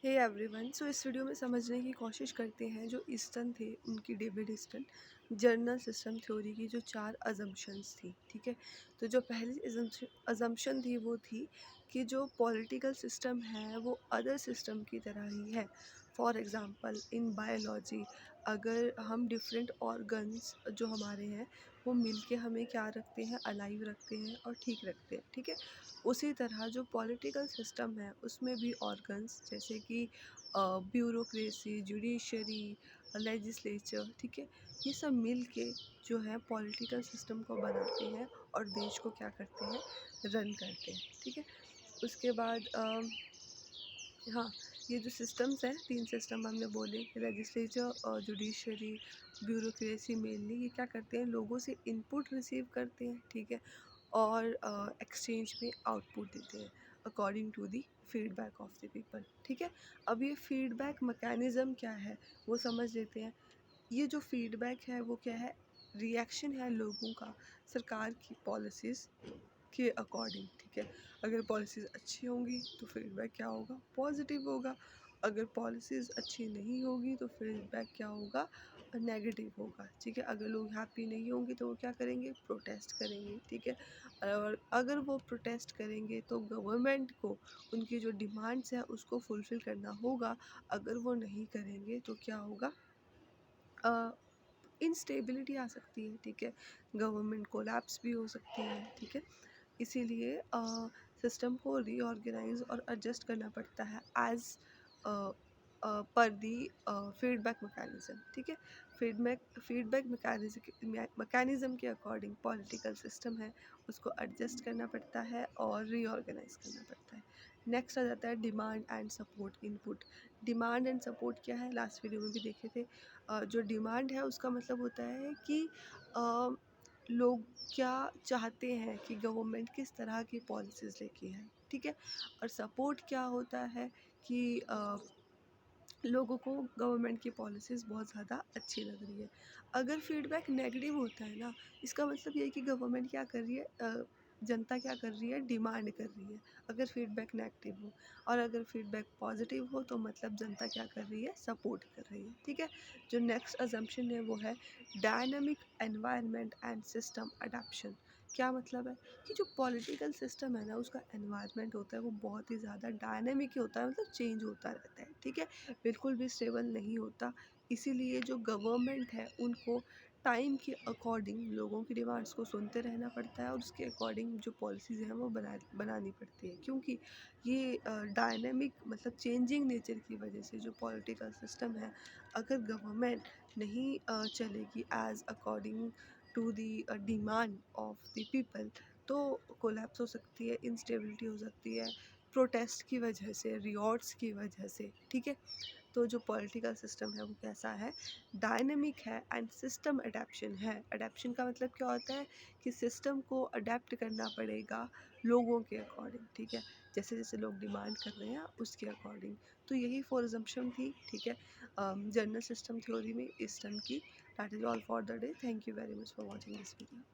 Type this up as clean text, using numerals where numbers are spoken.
Hey everyone, सो इस video में समझने की कोशिश करते हैं जो ईस्टन थे उनकी David Easton general system theory की जो 4 अजम्पशंस थी। ठीक है, तो जो पहली अजम्पशन थी वो थी कि जो पॉलिटिकल सिस्टम है वो अदर सिस्टम की तरह ही है। फॉर एग्जांपल इन बायोलॉजी, अगर हम डिफरेंट ऑर्गन्स जो हमारे हैं वो मिलके हमें क्या रखते हैं, अलाइव रखते हैं और ठीक रखते हैं। ठीक है, उसी तरह जो पॉलिटिकल सिस्टम है उसमें भी ऑर्गन्स जैसे कि ब्यूरोक्रेसी, जुडिशरी, लेजिस्लेचर, ठीक है, ये सब मिल के जो है पॉलिटिकल सिस्टम को बनाते हैं और देश को क्या करते हैं, रन करते हैं। ठीक है, उसके बाद हाँ, ये जो सिस्टम्स हैं, 3 सिस्टम हमने बोले, लेजिस्लेचर और जुडिशरी, ब्यूरोक्रेसी, मेनली ये क्या करते हैं, लोगों से इनपुट रिसीव करते हैं। ठीक है, और एक्सचेंज में आउटपुट देते हैं according to the feedback of the people. ठीक है, अब ये फीडबैक मैकेनिज़्म क्या है वो समझ लेते हैं। ये जो फीडबैक है वो क्या है, रिएक्शन है लोगों का सरकार की पॉलिसीज़ के अकॉर्डिंग। ठीक है, अगर पॉलिसीज़ अच्छी होंगी तो फीडबैक क्या होगा, पॉजिटिव होगा। अगर पॉलिसीज़ अच्छी नहीं होगी तो फीडबैक क्या होगा, नेगेटिव होगा। ठीक है, अगर लोग हैप्पी नहीं होंगे तो वो क्या करेंगे, प्रोटेस्ट करेंगे। ठीक है, और अगर वो प्रोटेस्ट करेंगे तो गवर्नमेंट को उनकी जो डिमांड्स हैं उसको फुलफ़िल करना होगा। अगर वो नहीं करेंगे तो क्या होगा, इंस्टेबिलिटी आ सकती है। ठीक है, गवर्नमेंट कोलैप्स भी हो सकती है। ठीक है, इसीलिए सिस्टम को रीऑर्गेनाइज और एडजस्ट करना पड़ता है as per the feedback mechanism. ठीक है, फीडबैक मैकेनिज्म के अकॉर्डिंग पॉलिटिकल सिस्टम है उसको एडजस्ट करना पड़ता है और रीऑर्गेनाइज करना पड़ता है। नेक्स्ट आ जाता है demand and support input. Demand and support क्या है, लास्ट वीडियो में भी देखे थे। जो डिमांड है उसका मतलब होता है कि अ, लोग क्या चाहते हैं कि गवर्नमेंट किस तरह की पॉलिसीज़ लेके आए। ठीक है, और सपोर्ट क्या होता है कि लोगों को गवर्नमेंट की पॉलिसीज़ बहुत ज़्यादा अच्छी लग रही है। अगर फीडबैक नेगेटिव होता है ना, इसका मतलब ये है कि गवर्नमेंट क्या कर रही है, जनता क्या कर रही है, डिमांड कर रही है। अगर फीडबैक नेगेटिव हो, और अगर फीडबैक पॉजिटिव हो तो मतलब जनता क्या कर रही है, सपोर्ट कर रही है। ठीक है, जो नेक्स्ट अजम्पशन है वो है dynamic environment and system adaptation. क्या मतलब है कि जो पॉलिटिकल सिस्टम है ना उसका एनवायरनमेंट होता है वो बहुत ही ज़्यादा डायनामिक ही होता है, मतलब चेंज होता रहता है। ठीक है, बिल्कुल भी स्टेबल नहीं होता। इसीलिए जो गवर्नमेंट है उनको टाइम के अकॉर्डिंग लोगों की डिमांड्स को सुनते रहना पड़ता है और उसके अकॉर्डिंग जो पॉलिसीज़ हैं वो बनानी पड़ती है। क्योंकि ये डायनेमिक मतलब चेंजिंग नेचर की वजह से जो पॉलिटिकल सिस्टम है, अगर गवर्नमेंट नहीं चलेगी as according to the demand of the people तो कोलैप्स हो सकती है, इंस्टेबिलिटी हो सकती है, प्रोटेस्ट की वजह से, रिवॉर्ड्स की वजह से। ठीक है, तो जो पॉलिटिकल सिस्टम है वो कैसा है, डायनेमिक है एंड सिस्टम अडेप्शन है। अडेप्शन का मतलब क्या होता है कि सिस्टम को अडेप्ट करना पड़ेगा लोगों के अकॉर्डिंग। ठीक है, जैसे जैसे लोग डिमांड कर रहे हैं उसके अकॉर्डिंग। तो यही फोर असम्पशन थी। ठीक है, जनरल सिस्टम थ्योरी में ईस्टर्न की। That is all for the day. Thank you very much for watching this video.